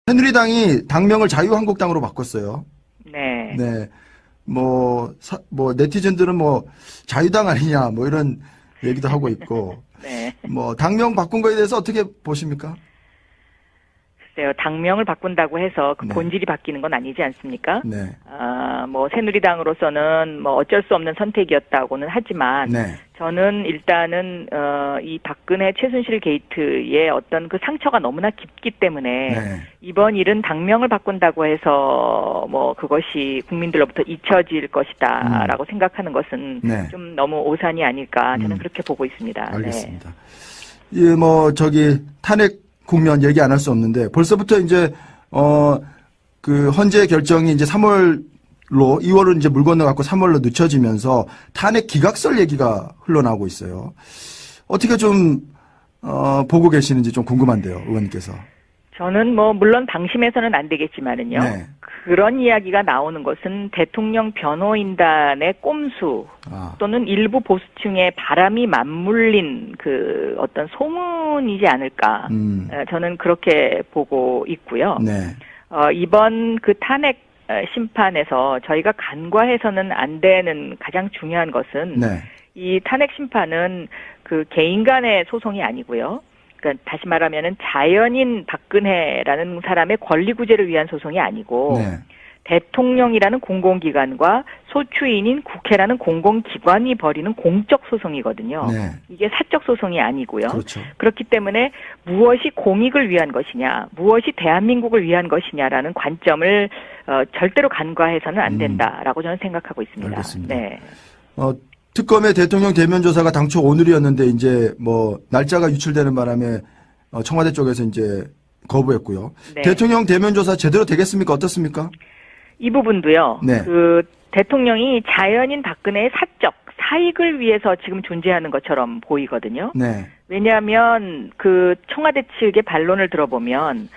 새누리당이 당명을 자유한국당으로 바꿨어요. 네. 네. 네티즌들은 자유당 아니냐, 이런 얘기도 하고 있고. 네. 당명 바꾼 거에 대해서 어떻게 보십니까? 글쎄요, 당명을 바꾼다고 해서 그 네. 본질이 바뀌는 건 아니지 않습니까? 네. 새누리당으로서는 어쩔 수 없는 선택이었다고는 하지만, 네. 저는 일단은, 이 박근혜 최순실 게이트의 어떤 그 상처가 너무나 깊기 때문에, 네. 이번 일은 당명을 바꾼다고 해서, 그것이 국민들로부터 잊혀질 것이다, 라고 생각하는 것은 네. 좀 너무 오산이 아닐까, 저는 그렇게 보고 있습니다. 알겠습니다. 탄핵 국면 얘기 안 할 수 없는데, 벌써부터 이제, 헌재 결정이 이제 3월로, 2월은 이제 물 건너갖고 3월로 늦춰지면서 탄핵 기각설 얘기가 흘러나오고 있어요. 어떻게 좀, 보고 계시는지 좀 궁금한데요, 의원님께서. 저는 물론 방심해서는 안 되겠지만은요. 네. 그런 이야기가 나오는 것은 대통령 변호인단의 꼼수 또는 일부 보수층의 바람이 맞물린 그 어떤 소문이지 않을까. 저는 그렇게 보고 있고요. 네. 이번 그 탄핵 심판에서 저희가 간과해서는 안 되는 가장 중요한 것은 네. 이 탄핵 심판은 그 개인 간의 소송이 아니고요. 그러니까 다시 말하면은 자연인 박근혜라는 사람의 권리구제를 위한 소송이 아니고 네. 대통령이라는 공공기관과 소추인인 국회라는 공공기관이 벌이는 공적 소송이거든요. 네. 이게 사적 소송이 아니고요. 그렇죠. 그렇기 때문에 무엇이 공익을 위한 것이냐, 무엇이 대한민국을 위한 것이냐라는 관점을 절대로 간과해서는 안 된다라고 저는 생각하고 있습니다. 알겠습니다. 네. 특검의 대통령 대면 조사가 당초 오늘이었는데 이제 날짜가 유출되는 바람에 청와대 쪽에서 이제 거부했고요. 네. 대통령 대면 조사 제대로 되겠습니까? 어떻습니까? 이 부분도요. 네. 그 대통령이 자연인 박근혜의 사적 사익을 위해서 지금 존재하는 것처럼 보이거든요. 네. 왜냐하면 그 청와대 측의 반론을 들어보면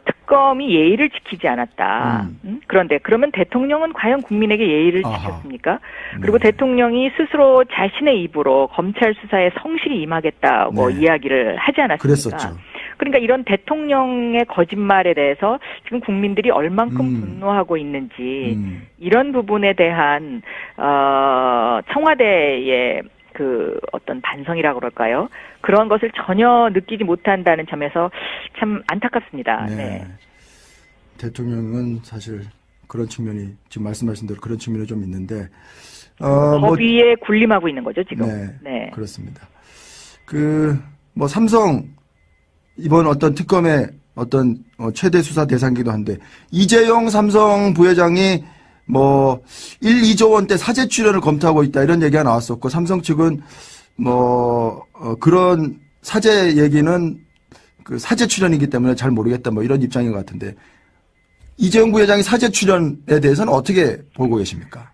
특검이 예의를 지키지 않았다. 그런데 그러면 대통령은 과연 국민에게 예의를 지켰습니까? 그리고 대통령이 스스로 자신의 입으로 검찰 수사에 성실히 임하겠다고 이야기를 하지 않았습니까? 그랬었죠. 그러니까 이런 대통령의 거짓말에 대해서 지금 국민들이 얼만큼 분노하고 있는지 이런 부분에 대한 청와대의 그 어떤 반성이라고 그럴까요? 그런 것을 전혀 느끼지 못한다는 점에서 참 안타깝습니다. 네. 네. 대통령은 사실 그런 측면이 지금 말씀하신 대로 그런 측면이 좀 있는데 법 위에 군림하고 있는 거죠 지금. 네. 그렇습니다. 삼성 이번 어떤 특검의 어떤 최대 수사 대상이기도 한데 이재용 삼성 부회장이 2조 원대 사재 출연을 검토하고 있다 이런 얘기가 나왔었고 삼성 측은 그런 사재 얘기는 그 사재 출연이기 때문에 잘 모르겠다 이런 입장인 것 같은데 이재용 부회장이 사재 출연에 대해서는 어떻게 보고 계십니까?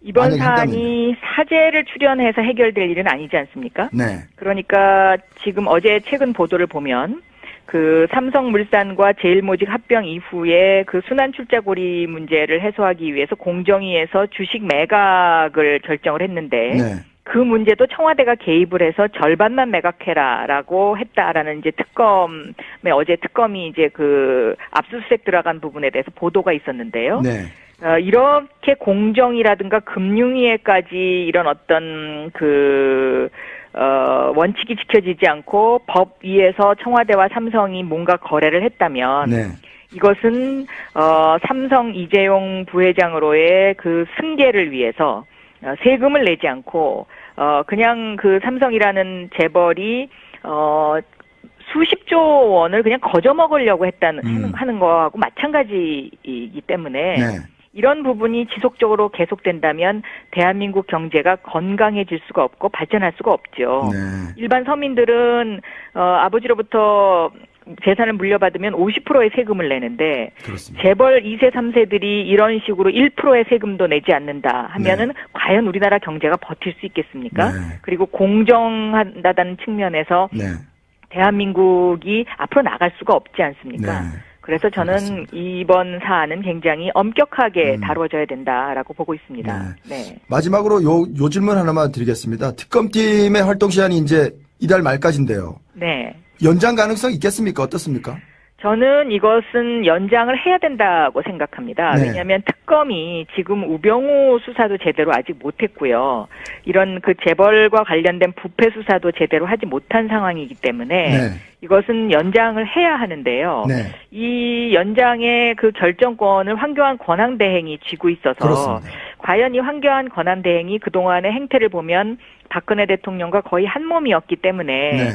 이번 사안이 사재를 출연해서 해결될 일은 아니지 않습니까? 네. 그러니까 지금 어제 최근 보도를 보면 그 삼성물산과 제일모직 합병 이후에 그 순환 출자고리 문제를 해소하기 위해서 공정위에서 주식 매각을 결정을 했는데 네. 그 문제도 청와대가 개입을 해서 절반만 매각해라라고 했다라는 이제 어제 특검이 이제 그 압수수색 들어간 부분에 대해서 보도가 있었는데요. 네. 이렇게 공정이라든가 금융위에까지 이런 어떤 원칙이 지켜지지 않고 법 위에서 청와대와 삼성이 뭔가 거래를 했다면 네. 이것은 삼성 이재용 부회장으로의 그 승계를 위해서 세금을 내지 않고 그냥 그 삼성이라는 재벌이 수십조 원을 그냥 거저 먹으려고 하는 거하고 마찬가지이기 때문에 네. 이런 부분이 지속적으로 계속된다면 대한민국 경제가 건강해질 수가 없고 발전할 수가 없죠. 네. 일반 서민들은 아버지로부터 재산을 물려받으면 50%의 세금을 내는데 그렇습니다. 재벌 2세, 3세들이 이런 식으로 1%의 세금도 내지 않는다 하면은 과연 우리나라 경제가 버틸 수 있겠습니까? 네. 그리고 공정하다는 측면에서 대한민국이 앞으로 나갈 수가 없지 않습니까? 네. 그래서 저는 알겠습니다. 이번 사안은 굉장히 엄격하게 다뤄져야 된다라고 보고 있습니다. 네. 마지막으로 요 질문 하나만 드리겠습니다. 특검팀의 활동 시한이 이제 이달 말까지인데요. 네. 연장 가능성 있겠습니까? 어떻습니까? 저는 이것은 연장을 해야 된다고 생각합니다. 네. 왜냐하면 특검이 지금 우병우 수사도 제대로 아직 못했고요. 이런 그 재벌과 관련된 부패 수사도 제대로 하지 못한 상황이기 때문에 네. 이것은 연장을 해야 하는데요. 네. 이 연장의 그 결정권을 황교안 권한대행이 쥐고 있어서 그렇습니다. 과연 이 황교안 권한대행이 그동안의 행태를 보면 박근혜 대통령과 거의 한 몸이었기 때문에 네.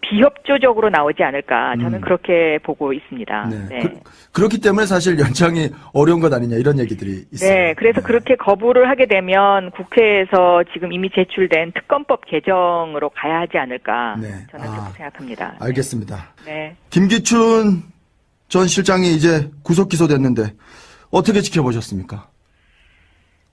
비협조적으로 나오지 않을까 저는 그렇게 보고 있습니다. 네. 네. 그렇기 때문에 사실 연장이 어려운 것 아니냐 이런 얘기들이 있어요. 네, 그래서 그렇게 거부를 하게 되면 국회에서 지금 이미 제출된 특검법 개정으로 가야 하지 않을까 네. 저는 그렇게 생각합니다. 알겠습니다. 네. 김기춘 전 실장이 이제 구속 기소됐는데 어떻게 지켜보셨습니까?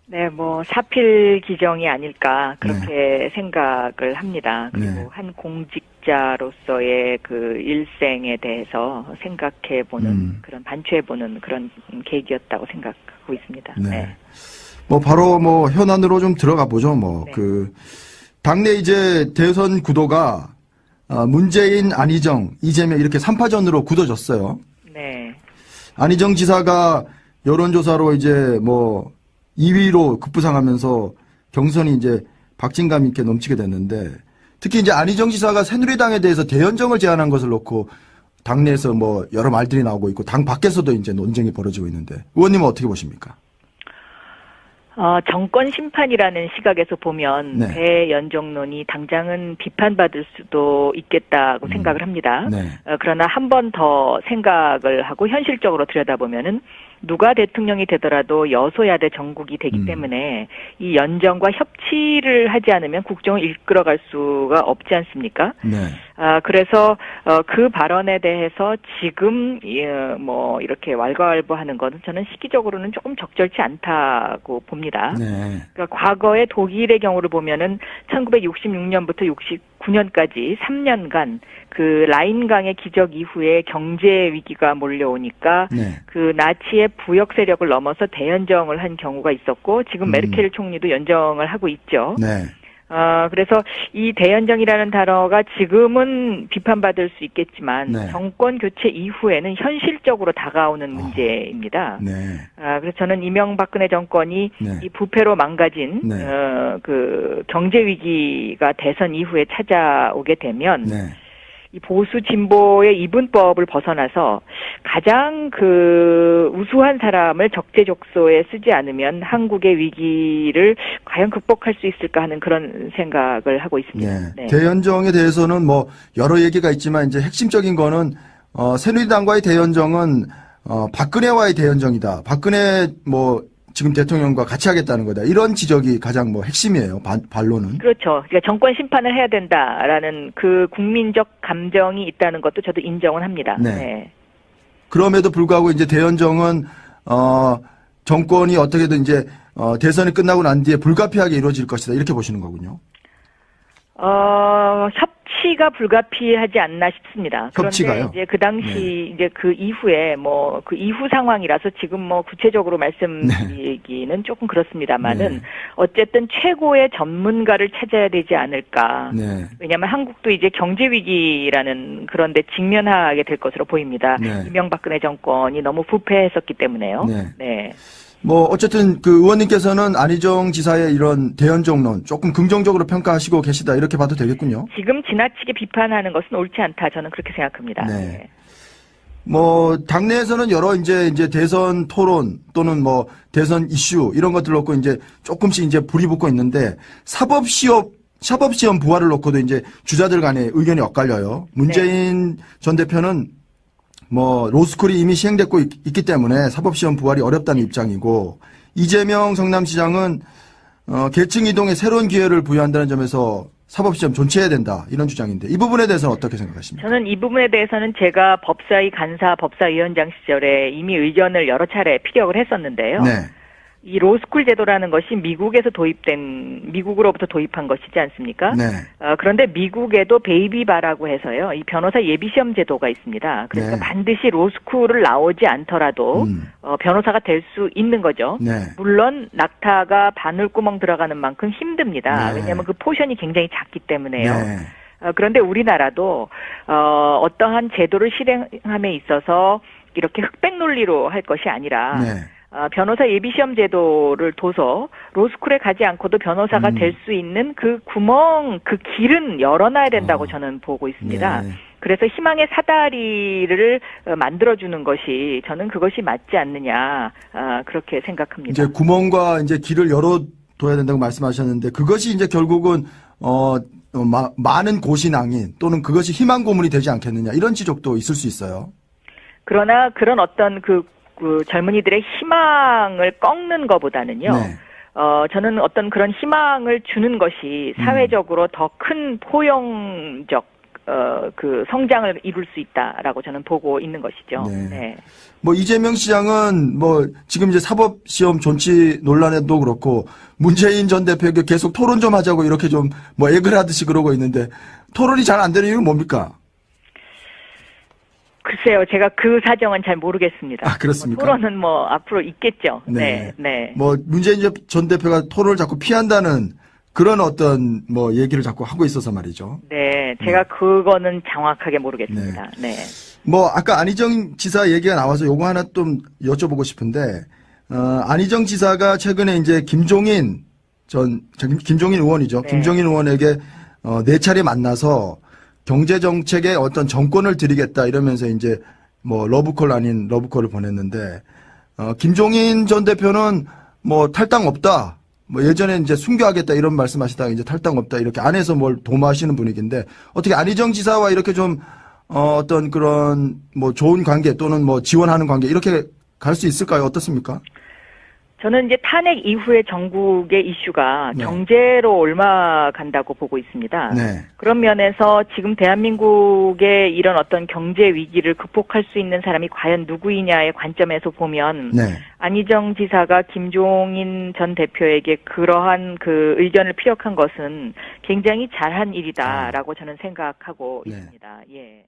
네, 뭐 사필 기정이 아닐까 그렇게 생각을 합니다. 그리고 네. 한 공직자로서의 그 일생에 대해서 생각해보는 그런 반추해보는 그런 계기였다고 생각하고 있습니다. 네. 네. 뭐 바로 뭐 현안으로 좀 들어가 보죠. 뭐 네. 그 당내 이제 대선 구도가 문재인, 안희정, 이재명 이렇게 3파전으로 굳어졌어요. 네. 안희정 지사가 여론조사로 이제 뭐 2위로 급부상하면서 경선이 이제 박진감 있게 넘치게 됐는데 특히 이제 안희정 지사가 새누리당에 대해서 대연정을 제안한 것을 놓고 당내에서 뭐 여러 말들이 나오고 있고 당 밖에서도 이제 논쟁이 벌어지고 있는데 의원님은 어떻게 보십니까? 정권 심판이라는 시각에서 보면 네. 대연정론이 당장은 비판받을 수도 있겠다고 생각을 합니다. 네. 그러나 한 번 더 생각을 하고 현실적으로 들여다보면은 누가 대통령이 되더라도 여소야대 정국이 되기 때문에 이 연정과 협치를 하지 않으면 국정을 이끌어갈 수가 없지 않습니까? 네. 그래서 그 발언에 대해서 지금 뭐 이렇게 왈가왈부하는 것은 저는 시기적으로는 조금 적절치 않다고 봅니다. 네. 그러니까 과거의 독일의 경우를 보면은 1966년부터 69년까지 3년간 그 라인강의 기적 이후에 경제 위기가 몰려오니까 네. 그 나치의 부역 세력을 넘어서 대연정을 한 경우가 있었고 지금 메르켈 총리도 연정을 하고 있죠. 네. 그래서 이 대연정이라는 단어가 지금은 비판받을 수 있겠지만 네. 정권 교체 이후에는 현실적으로 다가오는 문제입니다. 네. 그래서 저는 이명박근혜 정권이 네. 이 부패로 망가진 네. 그 경제 위기가 대선 이후에 찾아오게 되면 네. 이 보수 진보의 이분법을 벗어나서 가장 그 우수한 사람을 적재적소에 쓰지 않으면 한국의 위기를 과연 극복할 수 있을까 하는 그런 생각을 하고 있습니다. 네. 네. 대연정에 대해서는 뭐 여러 얘기가 있지만 이제 핵심적인 거는 새누리당과의 대연정은 박근혜와의 대연정이다. 박근혜 뭐 지금 대통령과 같이 하겠다는 거다. 이런 지적이 가장 뭐 핵심이에요. 반론은. 그렇죠. 그러니까 정권 심판을 해야 된다라는 그 국민적 감정이 있다는 것도 저도 인정은 합니다. 네. 네. 그럼에도 불구하고 이제 대연정은 정권이 어떻게든 이제 대선이 끝나고 난 뒤에 불가피하게 이루어질 것이다. 이렇게 보시는 거군요. 협치가 불가피하지 않나 싶습니다. 협치가요? 그런데 이제 그 당시 이제 그 이후에 뭐 그 이후 상황이라서 지금 뭐 구체적으로 말씀드리기는 조금 그렇습니다만은 네. 어쨌든 최고의 전문가를 찾아야 되지 않을까. 네. 왜냐하면 한국도 이제 경제 위기라는 그런데 직면하게 될 것으로 보입니다. 네. 이명박근혜 정권이 너무 부패했었기 때문에요. 네. 네. 뭐 어쨌든 그 의원님께서는 안희정 지사의 이런 대연정론 조금 긍정적으로 평가하시고 계시다 이렇게 봐도 되겠군요. 지금 지나치게 비판하는 것은 옳지 않다. 저는 그렇게 생각합니다. 네. 뭐 당내에서는 여러 이제 대선 토론 또는 뭐 대선 이슈 이런 것들 놓고 이제 조금씩 이제 불이 붙고 있는데 사법시험 부활을 놓고도 이제 주자들 간에 의견이 엇갈려요. 문재인 전 대표는 뭐 로스쿨이 이미 시행됐고 있기 때문에 사법시험 부활이 어렵다는 입장이고 이재명 성남시장은 계층 이동에 새로운 기회를 부여한다는 점에서 사법시험 존치해야 된다 이런 주장인데 이 부분에 대해서는 어떻게 생각하십니까? 저는 이 부분에 대해서는 제가 법사위 간사 법사위원장 시절에 이미 의견을 여러 차례 피력을 했었는데요. 네. 이 로스쿨 제도라는 것이 미국으로부터 도입한 것이지 않습니까? 네. 그런데 미국에도 베이비바라고 해서요. 이 변호사 예비시험 제도가 있습니다. 그러니까 네. 반드시 로스쿨을 나오지 않더라도 변호사가 될 수 있는 거죠. 네. 물론 낙타가 바늘구멍 들어가는 만큼 힘듭니다. 네. 왜냐하면 그 포션이 굉장히 작기 때문에요. 네. 그런데 우리나라도 어떠한 제도를 실행함에 있어서 이렇게 흑백 논리로 할 것이 아니라 네. 변호사 예비시험 제도를 둬서 로스쿨에 가지 않고도 변호사가 될 수 있는 그 구멍, 그 길은 열어놔야 된다고 저는 보고 있습니다. 네. 그래서 희망의 사다리를 만들어주는 것이 저는 그것이 맞지 않느냐 그렇게 생각합니다. 이제 구멍과 이제 길을 열어둬야 된다고 말씀하셨는데 그것이 이제 결국은 많은 고신앙인 또는 그것이 희망 고문이 되지 않겠느냐 이런 지적도 있을 수 있어요. 그러나 그런 어떤 그 젊은이들의 희망을 꺾는 것보다는요. 네. 저는 어떤 그런 희망을 주는 것이 사회적으로 더 큰 포용적 그 성장을 이룰 수 있다라고 저는 보고 있는 것이죠. 네. 네. 뭐 이재명 시장은 뭐 지금 이제 사법시험 존치 논란에도 그렇고 문재인 전 대표에게 계속 토론 좀 하자고 이렇게 좀 뭐 애글 하듯이 그러고 있는데 토론이 잘 안 되는 이유는 뭡니까? 글쎄요, 제가 그 사정은 잘 모르겠습니다. 아, 그렇습니까? 토론은 뭐 앞으로 있겠죠. 네. 네. 뭐 문재인 전 대표가 토론을 자꾸 피한다는 그런 어떤 뭐 얘기를 자꾸 하고 있어서 말이죠. 네, 제가 그거는 정확하게 모르겠습니다. 네. 뭐 아까 안희정 지사 얘기가 나와서 요거 하나 좀 여쭤보고 싶은데 안희정 지사가 최근에 이제 김종인 의원이죠. 네. 김종인 의원에게 4차례 만나서 경제 정책에 어떤 정권을 드리겠다 이러면서 이제 뭐 러브콜 아닌 러브콜을 보냈는데 김종인 전 대표는 뭐 탈당 없다. 뭐 예전에 이제 순교하겠다 이런 말씀하시다가 이제 탈당 없다 이렇게 안에서 뭘 도모하시는 분위기인데 어떻게 안희정 지사와 이렇게 좀 어떤 그런 뭐 좋은 관계 또는 뭐 지원하는 관계 이렇게 갈 수 있을까요? 어떻습니까? 저는 이제 탄핵 이후에 전국의 이슈가 네. 경제로 옮아간다고 보고 있습니다. 네. 그런 면에서 지금 대한민국의 이런 어떤 경제 위기를 극복할 수 있는 사람이 과연 누구이냐의 관점에서 보면 네. 안희정 지사가 김종인 전 대표에게 그러한 그 의견을 피력한 것은 굉장히 잘한 일이다라고 저는 생각하고 네. 있습니다. 예.